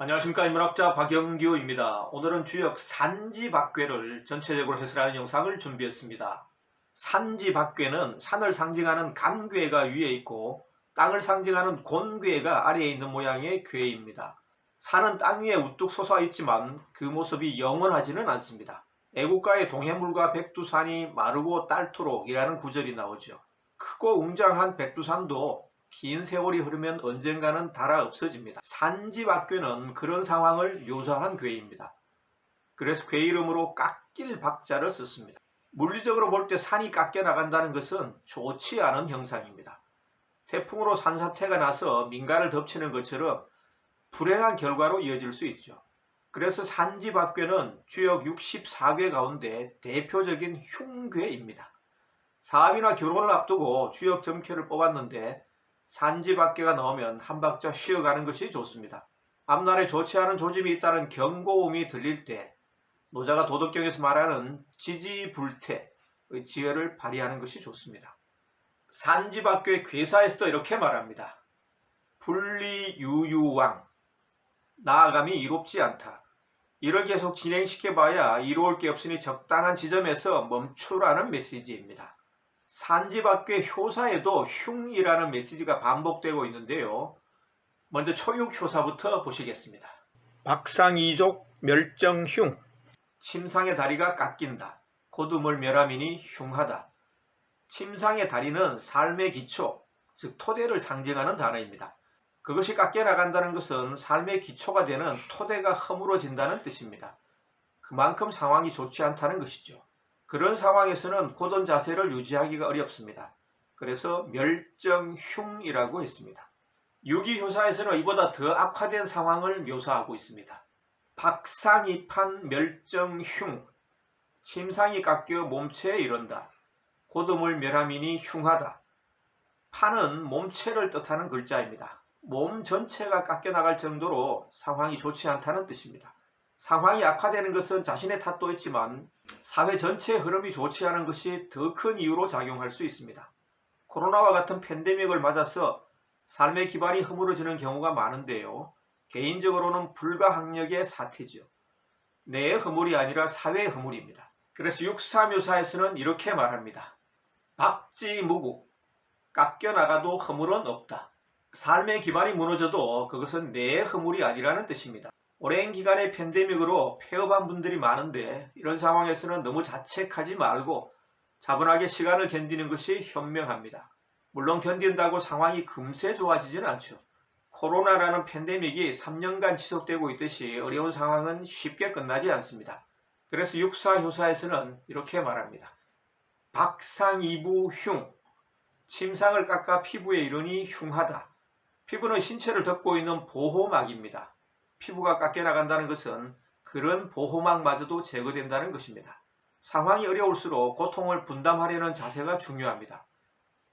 안녕하십니까, 인문학자 박영규입니다. 오늘은 주역 산지박괴를 전체적으로 해설하는 영상을 준비했습니다. 산지박괴는 산을 상징하는 간괴가 위에 있고 땅을 상징하는 곤괴가 아래에 있는 모양의 괴입니다. 산은 땅 위에 우뚝 솟아 있지만 그 모습이 영원하지는 않습니다. 애국가의 동해물과 백두산이 마르고 딸토록이라는 구절이 나오죠. 크고 웅장한 백두산도 긴 세월이 흐르면 언젠가는 닳아 없어집니다. 산지박괴는 그런 상황을 묘사한 괴입니다. 그래서 괴 이름으로 깎일 박자를 썼습니다. 물리적으로 볼 때 산이 깎여 나간다는 것은 좋지 않은 형상입니다. 태풍으로 산사태가 나서 민가를 덮치는 것처럼 불행한 결과로 이어질 수 있죠. 그래서 산지박괴는 주역 64괴 가운데 대표적인 흉괴입니다. 사업이나 결혼을 앞두고 주역 점괘를 뽑았는데 산지박괴가 나오면 한 박자 쉬어가는 것이 좋습니다. 앞날에 좋지 않은 조짐이 있다는 경고음이 들릴 때 노자가 도덕경에서 말하는 지지불태의 지혜를 발휘하는 것이 좋습니다. 산지박괴 괴사에서도 이렇게 말합니다. 분리유유왕, 나아감이 이롭지 않다. 이를 계속 진행시켜봐야 이로울 게 없으니 적당한 지점에서 멈추라는 메시지입니다. 산지박괴 효사에도 흉이라는 메시지가 반복되고 있는데요. 먼저 초육효사부터 보시겠습니다. 박상이족 멸정흉, 침상의 다리가 깎인다. 고두물 멸함이니 흉하다. 침상의 다리는 삶의 기초, 즉 토대를 상징하는 단어입니다. 그것이 깎여 나간다는 것은 삶의 기초가 되는 토대가 허물어진다는 뜻입니다. 그만큼 상황이 좋지 않다는 것이죠. 그런 상황에서는 고든 자세를 유지하기가 어렵습니다. 그래서 멸정흉이라고 했습니다. 유기효사에서는 이보다 더 악화된 상황을 묘사하고 있습니다. 박상이판 멸정흉, 침상이 깎여 몸체에 이른다. 고드물 멸함이니 흉하다. 판은 몸체를 뜻하는 글자입니다. 몸 전체가 깎여 나갈 정도로 상황이 좋지 않다는 뜻입니다. 상황이 악화되는 것은 자신의 탓도 있지만 사회 전체의 흐름이 좋지 않은 것이 더 큰 이유로 작용할 수 있습니다. 코로나와 같은 팬데믹을 맞아서 삶의 기반이 허물어지는 경우가 많은데요. 개인적으로는 불가항력의 사태죠. 내 허물이 아니라 사회의 허물입니다. 그래서 육사묘사에서는 이렇게 말합니다. 박지무국, 깎여 나가도 허물은 없다. 삶의 기반이 무너져도 그것은 내 허물이 아니라는 뜻입니다. 오랜 기간의 팬데믹으로 폐업한 분들이 많은데 이런 상황에서는 너무 자책하지 말고 차분하게 시간을 견디는 것이 현명합니다. 물론 견딘다고 상황이 금세 좋아지지는 않죠. 코로나라는 팬데믹이 3년간 지속되고 있듯이 어려운 상황은 쉽게 끝나지 않습니다. 그래서 육사효사에서는 이렇게 말합니다. 박상이부흉, 침상을 깎아 피부에 이르니 흉하다. 피부는 신체를 덮고 있는 보호막입니다. 피부가 깎여 나간다는 것은 그런 보호막마저도 제거된다는 것입니다. 상황이 어려울수록 고통을 분담하려는 자세가 중요합니다.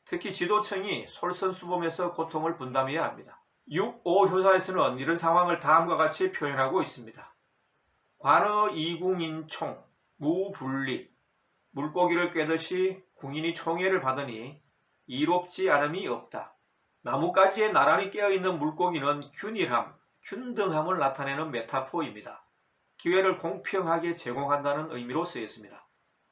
특히 지도층이 솔선수범해서 고통을 분담해야 합니다. 6.5효사에서는 이런 상황을 다음과 같이 표현하고 있습니다. 관어 이궁인총, 무분리, 물고기를 꿰듯이 궁인이 총애를 받으니 이롭지 않음이 없다. 나뭇가지에 나란히 깨어있는 물고기는 균일함, 균등함을 나타내는 메타포입니다. 기회를 공평하게 제공한다는 의미로 쓰였습니다.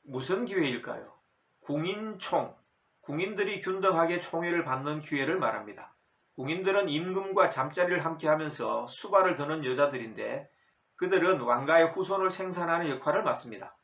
무슨 기회일까요? 궁인총, 궁인들이 균등하게 총애를 받는 기회를 말합니다. 궁인들은 임금과 잠자리를 함께 하면서 수발을 드는 여자들인데 그들은 왕가의 후손을 생산하는 역할을 맡습니다.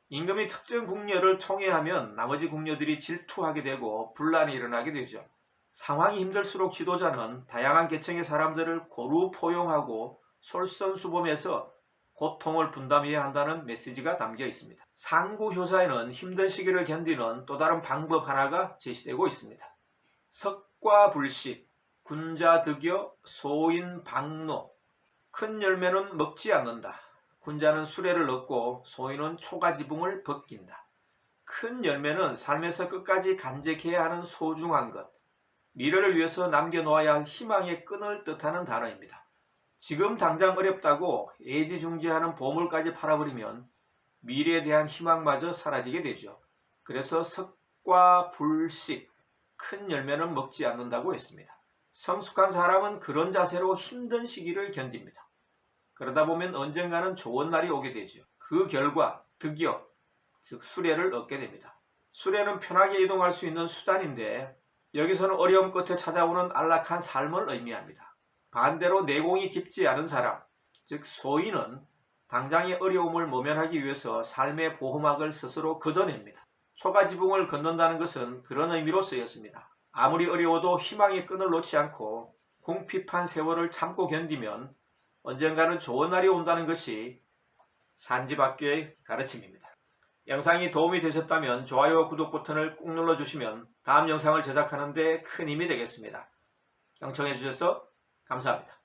임금이 특정 궁녀를 총애하면 나머지 궁녀들이 질투하게 되고 분란이 일어나게 되죠. 상황이 힘들수록 지도자는 다양한 계층의 사람들을 고루 포용하고 솔선수범해서 고통을 분담해야 한다는 메시지가 담겨 있습니다. 상구효사에는 힘든 시기를 견디는 또 다른 방법 하나가 제시되고 있습니다. 석과불식, 군자득여, 소인방노. 큰 열매는 먹지 않는다. 군자는 수레를 얻고 소인은 초가지붕을 벗긴다. 큰 열매는 삶에서 끝까지 간직해야 하는 소중한 것, 미래를 위해서 남겨놓아야 할 희망의 끈을 뜻하는 단어입니다. 지금 당장 어렵다고 애지중지하는 보물까지 팔아버리면 미래에 대한 희망마저 사라지게 되죠. 그래서 석과불식, 큰 열매는 먹지 않는다고 했습니다. 성숙한 사람은 그런 자세로 힘든 시기를 견딥니다. 그러다 보면 언젠가는 좋은 날이 오게 되죠. 그 결과 득여, 즉 수레를 얻게 됩니다. 수레는 편하게 이동할 수 있는 수단인데 여기서는 어려움 끝에 찾아오는 안락한 삶을 의미합니다. 반대로 내공이 깊지 않은 사람, 즉 소인은 당장의 어려움을 모면하기 위해서 삶의 보호막을 스스로 걷어냅니다. 초가지붕을 걷는다는 것은 그런 의미로 쓰였습니다. 아무리 어려워도 희망의 끈을 놓지 않고 궁핍한 세월을 참고 견디면 언젠가는 좋은 날이 온다는 것이 산지박교의 가르침입니다. 영상이 도움이 되셨다면 좋아요와 구독 버튼을 꾹 눌러주시면 다음 영상을 제작하는 데 큰 힘이 되겠습니다. 경청해 주셔서 감사합니다.